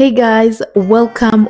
Hey guys, welcome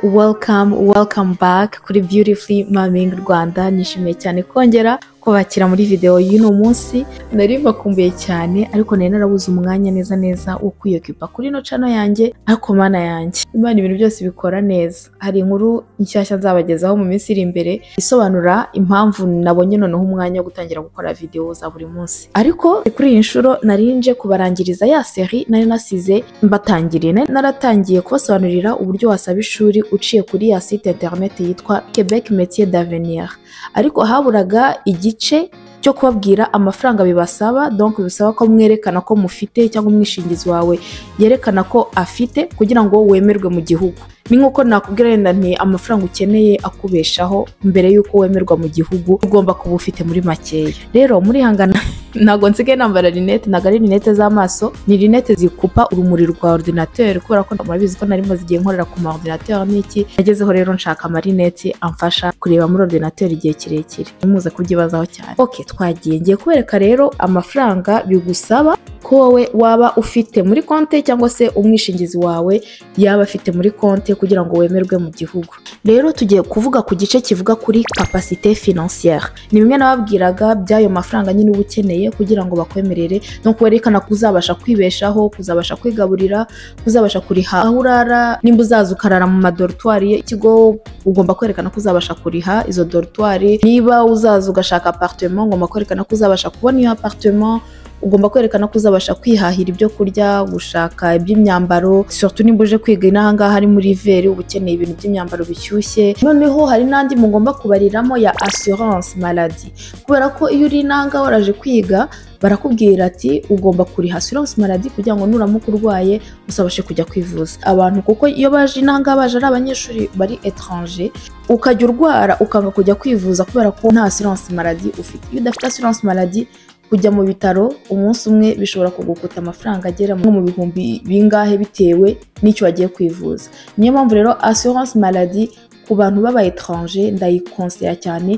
back kuri Beautifully Mommy Rwanda. Nishimiye cyane kongera kubakira muri video y'uno munsi. Nari bakumbuye cyane ariko nari narabuze umwanya neza wo kwiyokipa kuri no channel yanjye, ariko mana yanjye Imana ibintu byose bikora neza. Hari inkuru nshyashya nzabagezaho mu minsi iri imbere isobanura impamvu nabonye noneho umwanya wo gutangira gukora video za buri munsi. Ariko kuri iyi nshuro narinje kubarangiriza ya série nari nasize mbatangiriye. Naratangiye kubasobanurira uburyo wasaba ishuri uciye kuri ya site internet yitwa Québec Métiers d'Avenir. Ariko haburaga igice cyo kubabwira amafaranga bibasaba, donc bisaba ko mwerekana ko mufite cyangwa umwishingizi wawe yerekana ko afite kugira ngo wemerwe mu gihugu. Ni nkuko nakubwira yenda nti amafaranga ukeneye akubeshaho mbere yuko wemerwa mu gihugu ugomba kuba ufite muri makeya. Rero muri hangana ntago nsigaye nambara lunette, ntago ari lunette z'amaso, ni lunette zikupa urumuri rwa ordinateur kubera ko murabizi ko nari maze igihe nkorera ku ordinateur n'iki. Nagezeho rero nshaka amarinette amfasha kureba muri ordinateur igihe kirekire. Muze kubyibazaho cyane. Okay, twagiye ngiye kubereka rero amafaranga bigusaba ko wowe waba ufite muri konte cyangwa se umwishingizi wawe yaba afite muri konte kugira ngo wemerwe mu gihugu. Rero tugiye kuvuga ku gice kivuga kuri capacité financière. Ni bimwe nababwiraga by'ayo mafaranga nyine ubukeneye kugira ngo bakwemerere no kwerekana kuzabasha kwibeshaho, kuzabasha kwigaburira, kuzabasha kuriha aho urara, nimba uzaza ukarara mu madortoire ikigo ugomba kwerekana kuzabasha kuriha izo dortoire. Niba uzaza ugashaka appartement ngomba kwerekana kuzabasha kubona iyo appartement. Ugomba kwerekana ko uzabasha kwihahira ibyo kurya, gushaka iby'imyambaro, surtout nimba uje kwiga inanga hari muri hiver ubukeneye ibintu by'imyambaro bishyushye. Noneho hari nandi mugomba kubariramo ya assurance maladie, kubera ko iyo uri inanga waraje kwiga barakubwira ati ugomba kuriha assurance maladie kugira ngo nuramuka urwaye usabashe kujya kwivuza. Abantu kuko iyo baje inanga baje ari abanyeshuri bari étranger, ukajya urwara ukanga kujya kwivuza kubera ko nta assurance maladie ufite. Iyo udafite assurance maladie kujya mu bitaro umunsi umwe bishobora kugukuta amafaranga agera mu bihumbi bingahe bitewe n'icyo wagiye kwivuza. Niyo mpamvu rero assurance maladie ku bantu baba étranger ndayikonsera cyane.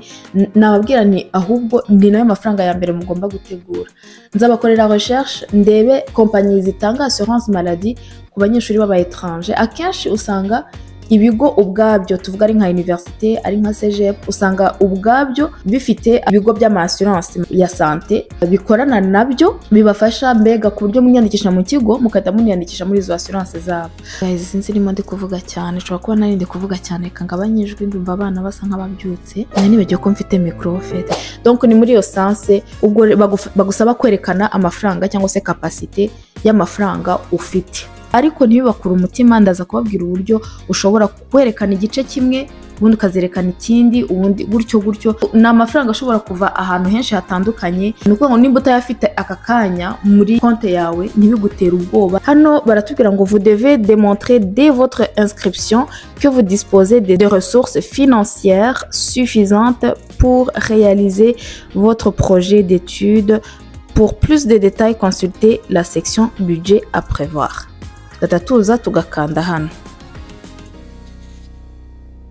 Nababwira ni ahubwo ndi nayo mafaranga ya mbere mugomba gutegura. Nzabakorera recherche ndebe compagnie zitanga assurance maladie ku banyeshuri baba étranger. Akenshi usanga ibigo ubwabyo tuvuga ari nka université, ari nka CGF, usanga ubwabyo bifite ibigo by'amassurance ya santé bikorana nabyo bibafasha mbega ku buryo munyandikisha mu kigo mukata munyandikisha muri izo assurance zabo. Guys, sinzi nimo ndi kuvuga cyane, ushobora kuba nari ndi kuvuga cyane kangabanyijwe ndumva abana basa nk'ababyutse. Nibagiye ko mfite micro fait. Donc ni muri iyo sense ubwo bagusaba kwerekana amafaranga cyangwa se capacité y'amafaranga ufite. Ariko ntibibakura umutima, ndaza kubabwira uburyo ushobora kwerekana igice kimwe ubundi ukazerekana ikindi, ubundi gutyo. Ni amafaranga ashobora kuva ahantu henshi hatandukanye. Ni ukuvuga ngo nimba utayafite aka kanya muri konte yawe ntibigutera ubwoba. Hano baratubwira ngo vous devez démontrer dès votre inscription que vous disposez de ressources financières suffisantes pour réaliser votre projet d'études. Pour plus de détails, consultez la section budget à prévoir. Tuza tugakanda hano.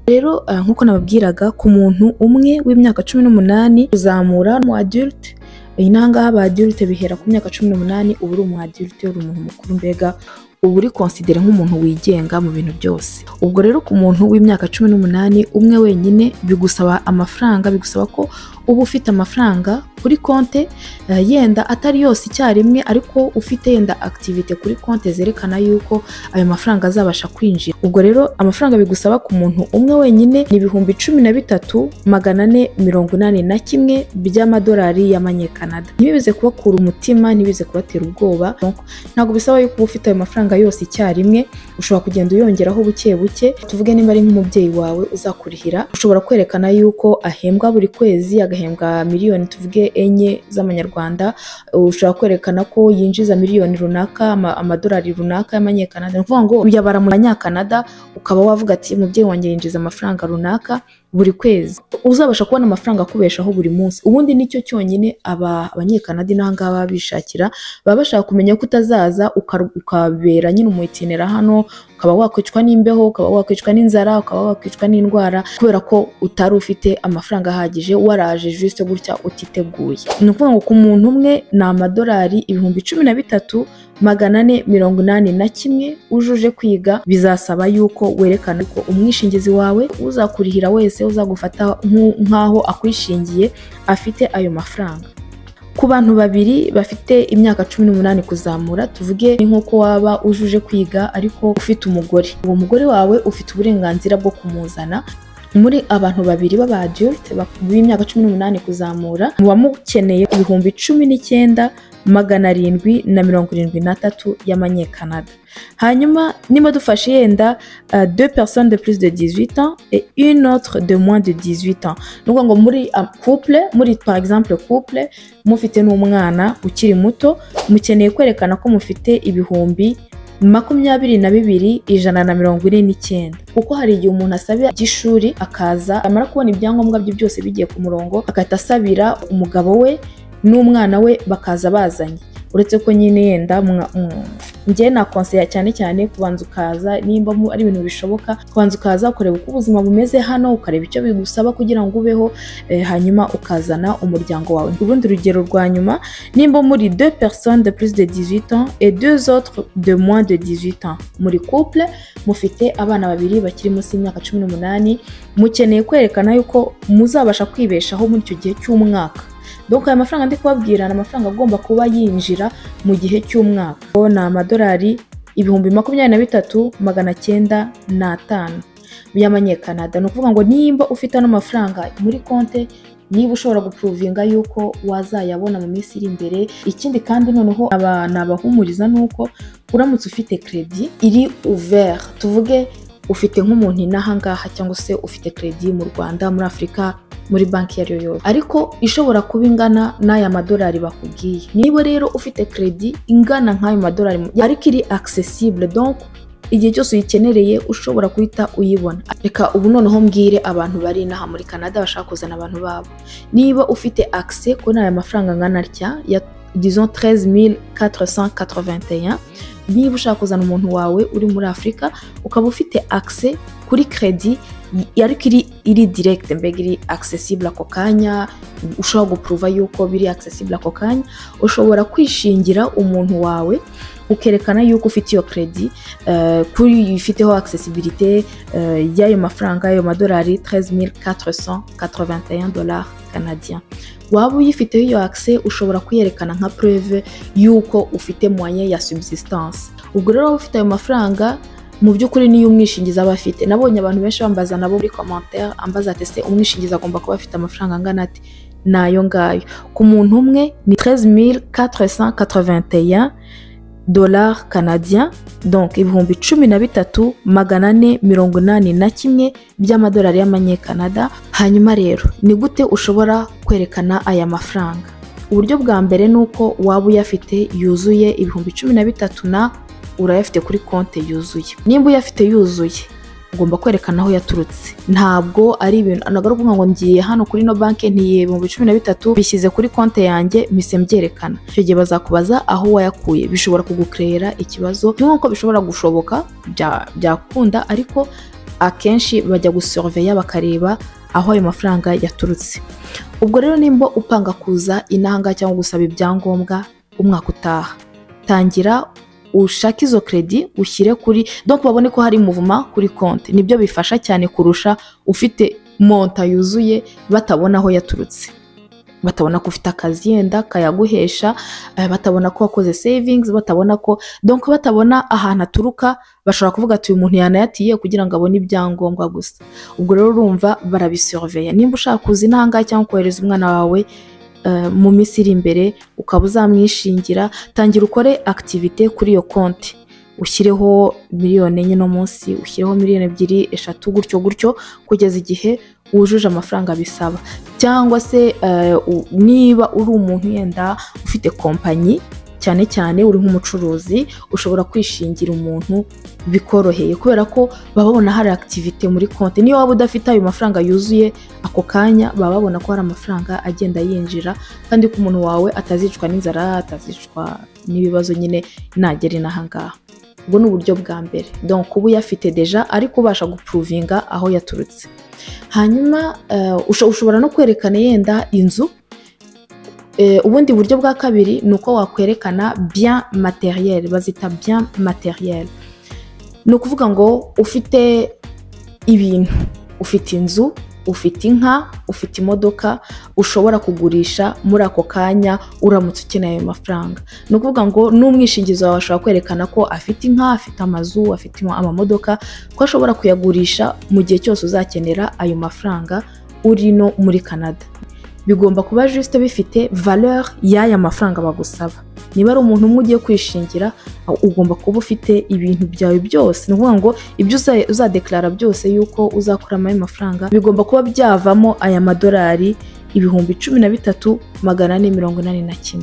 Rero nkuko nababwiraga ku muntu umwe w'imyaka 18 kuzamura mu adulte, inanga aba adulte bihera ku myaka 18 ubu uri mu adulte, uri umuntu mukuru, mbega ubu uri considere nk'umuntu wigenga mu bintu byose. Ubwo rero ku muntu w'imyaka 18 umwe wenyine bigusaba amafaranga, bigusaba ko uba ufite amafaranga kuri konte, yenda atari yose icyarimwe ariko ufite yenda activité kuri konte zerekana yuko ayo mafaranga azabasha kwinjira. Ubwo rero amafaranga bigusaba ku muntu umwe wenyine ni 13,481 by'amadolari y'amanyekanada. Ntibize kubakura umutima, ntibize kubatera ubwoba. Ntago bisaba yuko ufite ayo mafaranga yose icyarimwe, ushobora kugenda uyongeraho buke buke. Tuvuge nimba ari nk'umubyeyi wawe uzakurihira, ushobora kwerekana yuko ahembwa buri kwezi, agahembwa miliyoni tuvuge enye z'amanyarwanda. Ushobora kwerekana ko yinjiza miliyoni runaka, amadolari runaka y'amanyekanada. Ni ukuvuga ngo uyabara mu manyakanada, ukaba wavuga ati umubyeyi wanjye yinjiza amafaranga runaka buri kwezi. Uzabasha kubona amafaranga akubeshaho buri munsi. Ubundi nicyo cyonyine abanyekanadi n'ahanga baba bishakira. Baba bashaka kumenya ko utazaza ukabera nyine umuitinera hano, ukaba wakwicwa n'imbeho, ukaba wakwicwa n'inzara, ukaba wakwicwa n'indwara kubera ko utari ufite amafaranga ahagije, waraje juste gutya utiteguye. Ni ukuvuga ngo ku muntu umwe ni amadolari 13,000 481 ujuje kwiga bizasaba yuko werekana ko umwishingizi wawe uzakurihira wese uzagufata nk'aho akwishingiye afite ayo mafaranga. Ku bantu babiri bafite imyaka 18 kuzamura, tuvuge nk'uko waba ujuje kwiga ariko ufite umugore, uwo mugore wawe ufite uburenganzira bwo kumuzana. Muri abantu babiri b'aba adult b'imyaka 18 kuzamura muba mukeneye ibihumbi 19,773 y'amanyekanada. Hanyuma niba dufashe yenda 2 personnes de plus de 18 ans et une autre de moins de 18 ans, nuko ngo muri couple, muri par exemple couple mufite n'umwana ukiri muto, mukeneye kwerekana ko mufite ibihumbi 22,149, kuko hari igihe umuntu asabira igishuri akaza amara kubona ibyangombwa bye byose bigiye ku murongo akahita asabira umugabo we n'umwana we bakaza bazanye. Uretse ko nyine yenda njye na conseil cyane kubanza ukaza, nimba ari ibintu bishoboka kubanza ukaza ukareba uko ubuzima bumeze hano, ukareba icyo bigusaba kugira ngo ubeho, hanyuma ukazana umuryango wawe. Ubundi urugero rwa nyuma, nimba muri 2 personnes de plus de 18 ans et 2 autres de moins de 18 ans, muri couple mufite abana babiri bakiri munsi y'imyaka 18, mukeneye kwerekana yuko muzabasha kwibeshaho muri icyo gihe cy'umwaka. Donc aya mafaranga ndi kubabwira na amafaranga agomba kuba yinjira mu gihe cy'umwaka. Ni amadolari 23,905 y'amanyekanada. Ni ukuvuga ngo nimba ufite ano mafaranga muri konte, niba ushobora guprovinga yuko wazayabona mu minsi iri imbere. Ikindi kandi noneho nabahumuriza nuko uramutse ufite credit iri ouvert, tuvuge ufite nk'umuntu inahangaha cyangwa se ufite credit mu Rwanda, muri Afrika, muri banki yariyo yose, ariko ishobora kuba ingana n'aya madolari bakubwiye. Niba rero ufite credit ingana nk'ayo madolari ariko iri accessible, donc igihe cyose uyikenereye ushobora kuhita uyibona. Reka ubu noneho mbwire abantu bari inaha muri Canada bashaka kuzana abantu babo, niba ufite accès kuri aya mafaranga angana atya ya disons 13,481, niba ushaka kuzana umuntu wawe uri muri Afrika ukaba ufite accès kuri credit ariko iri direct, mbega iri accessible ako kanya, ushobora guprova yuko biri accessible ako kanya, ushobora kwishingira umuntu wawe ukerekana yuko ufite iyo credit kuri ifiteho accessibilité y'ayo mafaranga y'ayo madolari 13,481 dollars canadiens. Waba uyifiteho iyo accès ushobora kuyerekana nka preuve yuko ufite moyen ya subsistance. Ubwo rero ufite ayo mafaranga mu by'ukuri niyo umwishingizi aba afite. Nabonye abantu benshi bambaza nabo muri commentaire ambaza ati se umwishingizi agomba kuba afite amafaranga angana ati? Nayo ngayo. Ku muntu umwe ni 13,481 dollars canadiens, donc ibihumbi 13,481 by'amadolari y'amanyekanada. Hanyuma rero ni gute ushobora kwerekana aya mafaranga? Uburyo bwa mbere nuko waba uyafite yuzuye ibihumbi 13 na urayafite kuri konte yuzuye. Nimba uyafite yuzuye ugomba kwerekana aho yaturutse. Ntabwo ari ibintu anagaruka ngo ngiye hano kuri no banki ntiye ibihumbi 13 bishyize kuri konte yanjye mise mbyerekana. Icyo gihe bazakubaza aho wayakuye, bishobora kugukrera ikibazo. Nk'uko bishobora gushoboka byakunda, ariko akenshi bajya gusurveya bakareba aho ayo mafaranga yaturutse. Ubwo rero nimba upanga kuza inahanga cyangwa gusaba ibyangombwa umwaka utaha, tangira ushaka izo credit ushyire kuri, donc babone ko hari movement kuri konti. Nibyo bifasha cyane kurusha ufite monta yuzuye batabona aho yaturutse, batabona ko ufite akazi yenda kayaguhesha, batabona ko wakoze savings, batabona ko, donc batabona ahantu aturuka. Bashobora kuvuga ati uyu muntu yanayatiye kugira ngo abone ibyangombwa gusa. Ubwo rero urumva barabisurveya. Nimba ushaka kuza inanga cyangwa kohereza umwana wawe mu minsi iri imbere ukaba uzamwishingira, tangira ukore activité kuri iyo konti, ushyireho miliyoni enye no munsi, ushyireho miliyoni 2, 3 gutyo kugeza igihe wujuje amafaranga bisaba. Cyangwa se niba uri umuntu yenda ufite kompanyi, cyane cyane uri nk'umucuruzi, ushobora kwishingira umuntu bikoroheye kubera ko baba babona hari activité muri konti. Niyo waba udafite ayo mafaranga yuzuye ako kanya, baba babona ko hari amafaranga agenda yinjira kandi ko umuntu wawe atazicwa n'inzara, atazicwa n'ibibazo nyine nagera inahangaha. Ubwo ni uburyo bwa mbere, donc ubu yafite deja ariko ubasha guprovinga aho yaturutse. Hanyuma ushobora no kwerekana yenda inzu ubundi buryo bwa kabiri ni uko wakwerekana bien matériel, bazita bien matériel. Ni ukuvuga ngo ufite ibintu, ufite inzu, ufite inka, ufite imodoka ushobora kugurisha muri ako kanya uramutse ukeneye ayo mafaranga. Ni ukuvuga ngo n'umwishingizi wawe ashobora kwerekana ko afite inka, afite amazu, afite amamodoka, ko ashobora kuyagurisha mu gihe cyose uzakenera ayo mafaranga uri no muri Canada. Bigomba kuba juste bifite valeur y'aya mafaranga bagusaba. Niba ari umuntu umwe ugiye kwishingira, ugomba kuba ufite ibintu byawe byose. Ni ukuvuga ngo ibyo uzadeklara byose yuko uzakuramo ayo mafaranga bigomba kuba byavamo aya madolari 13,481.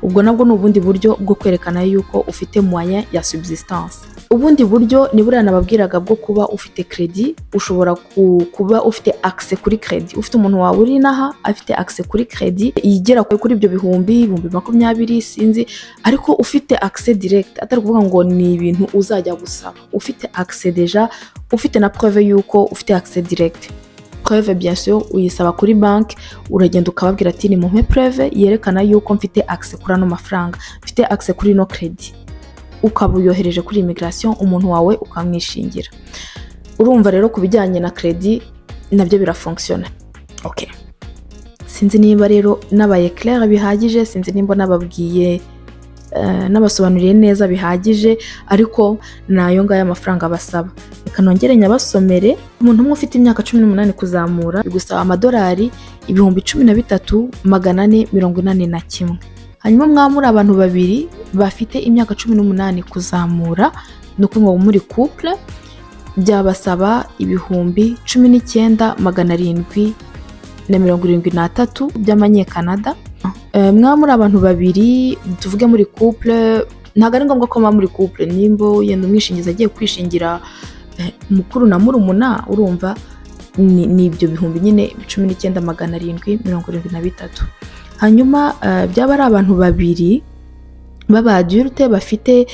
Ubwo nabwo ni ubundi buryo bwo kwerekana yuko ufite moyen ya subsistance. Ubundi buryo ni buriya nababwiraga bwo kuba ufite credit, ushobora kuba ufite accès kuri credit. Ufite umuntu wawe uri naha afite accès kuri credit igera kuri ibyo bihumbi 20,000 sinzi, ariko ufite accès direct, atari kuvuga ngo ni ibintu uzajya gusaba. Ufite accès deja, ufite na preuve yuko ufite accès direct. Preuve bien sûr uyisaba kuri bank, uragenda ukababwira ati ni mumpe preuve yerekana yuko mfite accès kuri ano mafaranga, mfite accès kuri no credit. Ukabuyohereje kuri immigration, umuntu wawe ukamwishingira. Urumva rero kubijyanye na credit nabyo birafunctiona. Okay. Sinzi niba rero nabaye clair bihagije, sinzi nimba nababwiye nabasobanuriye neza bihagije, ariko nayo ngaya amafaranga basaba. Reka nongere nyabasomere. Umuntu umwe ufite imyaka 18 kuzamura bigusaba amadolari 13,481. Hanyuma mwamuri abantu babiri bafite imyaka 18 kuzamura, no kuvuga muri couple, byabasaba 19,773 by'amanyekanada. Mwamuri abantu babiri tuvuge muri couple, ntago ari ngombwa ko muri couple, nimbo yenda umwishingiza agiye kwishingira mukuru na murumuna, urumva ni ibyo bihumbi nyine 19,773. Hanyuma byaba ari abantu babiri baba adulte bafite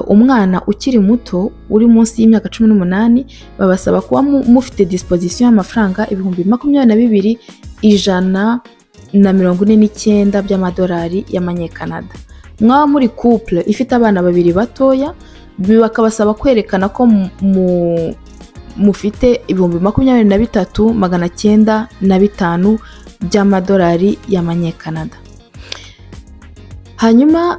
umwana ukiri muto uri munsi y'imyaka 18, babasaba kuba mufite disposition y'amafaranga 22,149 by'amadolari y'amanyekanada. Mwaba muri couple ifite abana babiri batoya, bakabasaba kwerekana ko mufite 23,905 by'amadolari y'amanyekanada. Hanyuma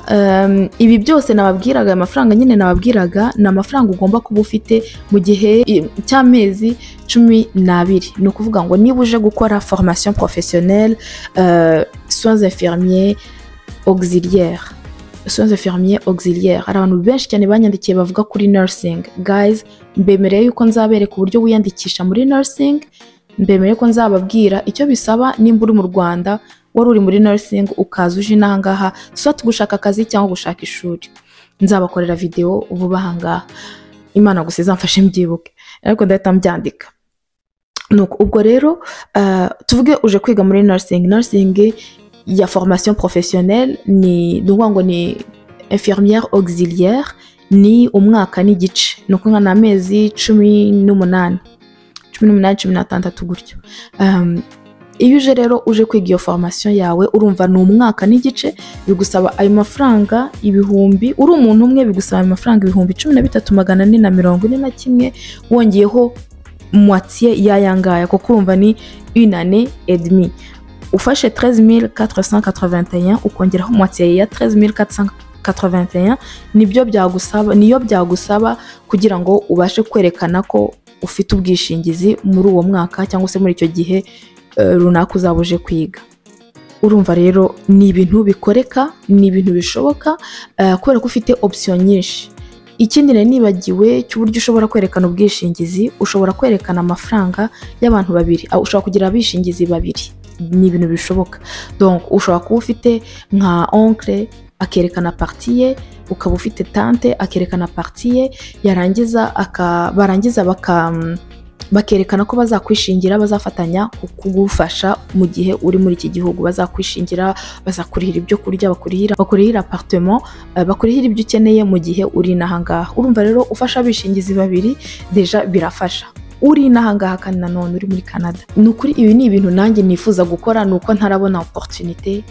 ibi byose nababwiraga, amafaranga nyine nababwiraga ni amafaranga ugomba kuba ufite mu gihe cy'amezi 12. Ni ukuvuga ngo niba uje gukora formation professionnelle, soins infirmiers auxiliaires, hari abantu benshi cyane banyandikiye bavuga kuri nursing. Guys, mbemereye yuko nzabereka uburyo wiyandikisha muri nursing, mbemereye ko nzababwira icyo bisaba nimba uri mu Rwanda wari uri muri nursing ukaza uje nahangaha soit gushaka akazi cyangwa gushaka ishuri. Nzabakorera video vuba ahangaha, Imana gusa izamfashe mbyibuke, ariko ndahita mbyandika. Nuko ubwo rero tuvuge uje kwiga muri nursing ya formation professionnelle, ni ndumva ngo ni infirmière auxiliaire, ni umwaka n'igice, nuko nka amezi 18 16 gutyo. Iyo uje rero uje kwiga iyo formation yawe, urumva ni umwaka n'igice, bigusaba ayo mafaranga ibihumbi, uri umuntu umwe bigusaba ayo mafaranga 13,441, wongeyeho moitié y'ayangaya, kuko urumva ni une année et demie. Ufashe 13,481 ukongeraho moitié ya 13,481, niyo byagusaba kugira ngo ubashe kwerekana ko ufite ubwishingizi muri uwo mwaka cyangwa se muri icyo gihe runaka uzaba uje kwiga. Urumva rero ni ibintu bikoreka, ni ibintu bishoboka, kubera ko ufite option nyinshi. Ikindi nibagiwe cy'uburyo ushobora kwerekana ubwishingizi, ushobora kwerekana amafaranga y'abantu babiri, ushobora kugira abishingizi babiri. Ni ibintu bishoboka. Donc ushobora kuba ufite nka oncle akerekana partie ye, ukaba ufite tante akerekana partie ye, barangiza bakerekana ko bazakwishingira, bazafatanya kugufasha mu gihe uri muri iki gihugu. Bazakwishingira, bazakurihira ibyo kurya, bakurihira appartement, bakurihira ibyo ukeneye mu gihe uri nahangaha. Urumva rero ufasha abishingizi babiri deja birafasha. Uri nahangaha kandi nanone uri muri Canada. Nukuri ibi ni ibintu nanjye nifuza gukora, nuko ntarabona opportunité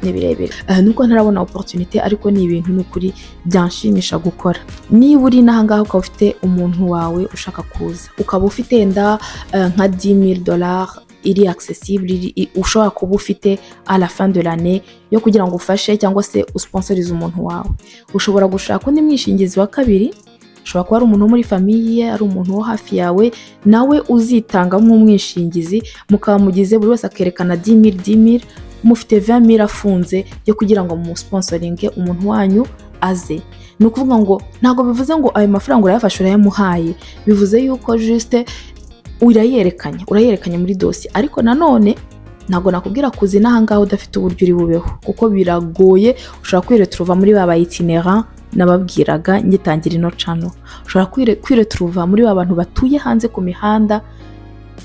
ni birebire nuko ntarabona opportunité ariko ni ibintu n'ukuri byanshimisha gukora. Niba uri n'ahangaha ukaba ufite umuntu wawe ushaka kuza, ukaba ufite enda nka $10,000 iri accessible, ushobora kuba ufite à la fin de l'année yo kugira ngo ufashe cyangwa se usponsorize umuntu wawe, ushobora gushaka undi mwishingizi wa kabiri. Ushobora kuba ari umuntu wo muri famiye, ari umuntu wo hafi yawe, nawe uzitanga nk'umwishingizi, mukaba mugize buri wese akerekana 10,000 mufite 20,000 afunze yo kugira ngo mu sponsoringe umuntu wanyu aze. Ni ukuvuga ngo ntago bivuze ngo ayo mafaranga urayafasha urayamuhaye, bivuze yuko juste urayerekanye muri dossier. Ariko nanone ntago nakubwira kuzi n'ahangaha udafite uburyo uri bubeho, kuko biragoye. Ushobora kwiretruva muri baba itinerant nababwiraga ngitangira ino channel, ushobora kwiretruva muri abantu batuye hanze ku mihanda.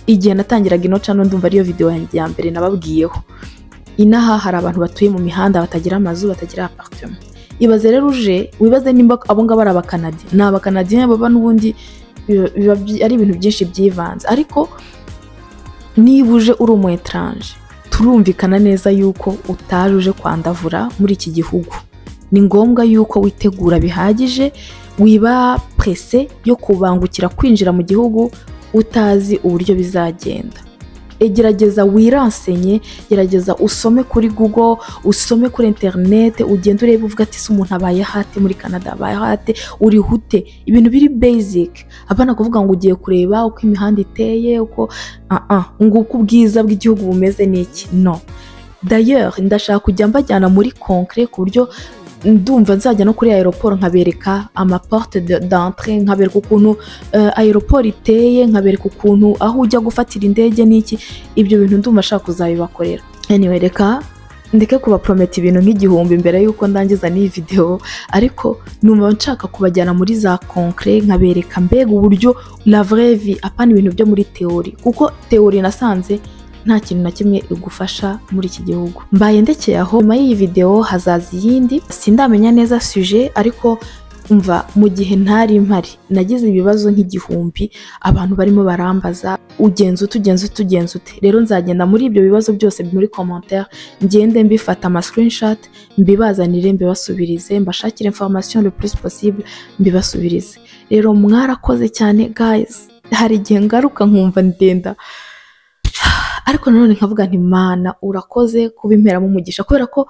Igihe natangiraga ino channel ndumva ariyo video yanjye ya mbere nababwiyeho. Inaha hari abantu batuye mu mihanda, batagira amazu, batagira appartement. Ibaze rero uje wibaze nimba abo ngabo ari abakanadi, ni abakanadien baba n'ubundi ari ibintu byinshi byivanze. Ariko niba uje uri umu étranger, turumvikana neza yuko utaje uje kwandavura muri iki gihugu. Ni ngombwa yuko witegura bihagije, wiba presse yo kubangukira kwinjira mu gihugu utazi uburyo bizagenda. Gerageza wiransenye, gerageza usome kuri Google, usome kuri internet, ugenda urebe uvuga ati se umuntu abaye hate muri Canada, abaye hate, uri hute, ibintu biri basic. Abana kuvuga ngo ugiye kureba uko imihanda iteye, uko nguko ubwiza bw'igihugu bumeze niki. No. D'ailleurs ndashaka kujya mbajyana muri concret ku buryo ndumva nzajya no kuri aeroport nkabereka amaporte d'entrée, nkabereka ukuntu aeroport iteye, nkabereka ukuntu aho ujya gufatira indege niki. Ibyo bintu ndumva nshaka kuzabibakorera. Anyway, reka ndeke kuba promet ibintu nk'igihumbi mbere yuko ndangiza n'iyi video, ariko numva nshaka kubajyana muri za concret, nkabereka mbega uburyo la vraie vie, apana ibintu byo muri théorie, kuko théorie nasanze nta kintu na kimwe igufasha muri iki gihugu. Mbaye ndekeye aho, nyuma y'iyi video hazaza iyindi. Sindamenya neza sujet, ariko umva mu gihe ntari mpari nagize ibibazo nk'igihumbi, abantu barimo barambaza ugenza ute. Rero nzagenda muri ibyo bibazo byose muri commentaire, ngende mbifata ama screenshot, mbibazanire, mbibasubirize, mbashakire information le plus possible, mbibasubirize. Rero mwarakoze cyane guys. Hari igihe ngaruka nkumva ndenda, ariko nanone nkavuga nti Mana urakoze kubimperamo umugisha, kubera ko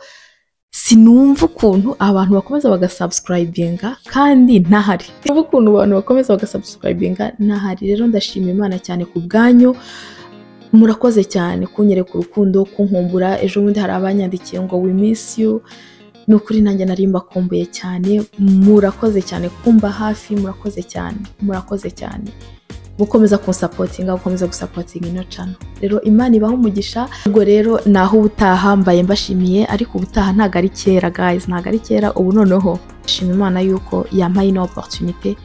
sinumva ukuntu abantu bakomeza bagasubscribinga kandi ntahari. Sinumva ukuntu abantu bakomeza bagasubscribinga ntahari. Rero ndashima Imana cyane ku bwanyu, murakoze cyane kunyereka urukundo, kunkumbura. Ejo bundi hari abanyandikiye ngo we miss you, nukuri nanjye nari mbakumbuye cyane. Murakoze cyane kumba hafi, murakoze cyane gukomeza kunsapotinga, gukomeza gusapotinga ino channel. Rero Imana ibaho umugisha. Ubwo rero naho ubutaha mbaye mbashimiye, ariko ubutaha ntago ari kera guys, ntago ari kera. Ubu noneho ndashima Imana yuko yampaye ino opportunité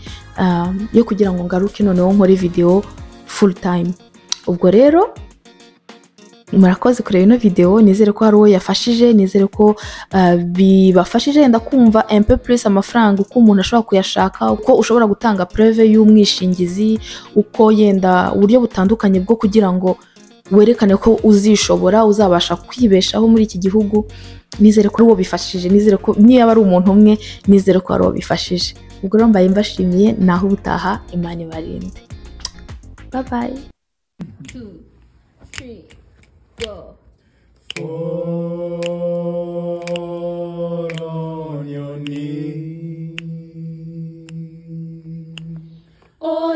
yo kugira ngo ngaruke noneho nkore video full time. Ubwo rero murakoze kureba ino video, nizere ko hari uwo yafashije, nizere ko bibafashije yenda kumva un peu plus amafaranga, uko umuntu ashobora kuyashaka, uko ushobora gutanga preuve y'umwishingizi, uko yenda uburyo butandukanye bwo kugira ngo werekane ko uzishobora, uzabasha kwibeshaho muri iki gihugu. Nizere ko uwo bifashije, nizere ko niba ari umuntu umwe, nizere ko ari uwo bifashije. Ubwo rero mbaye mbashimiye, naho ubutaha. Imana ibarinde. Bye bye. 2 3 Go. Fall on your knees. Oh,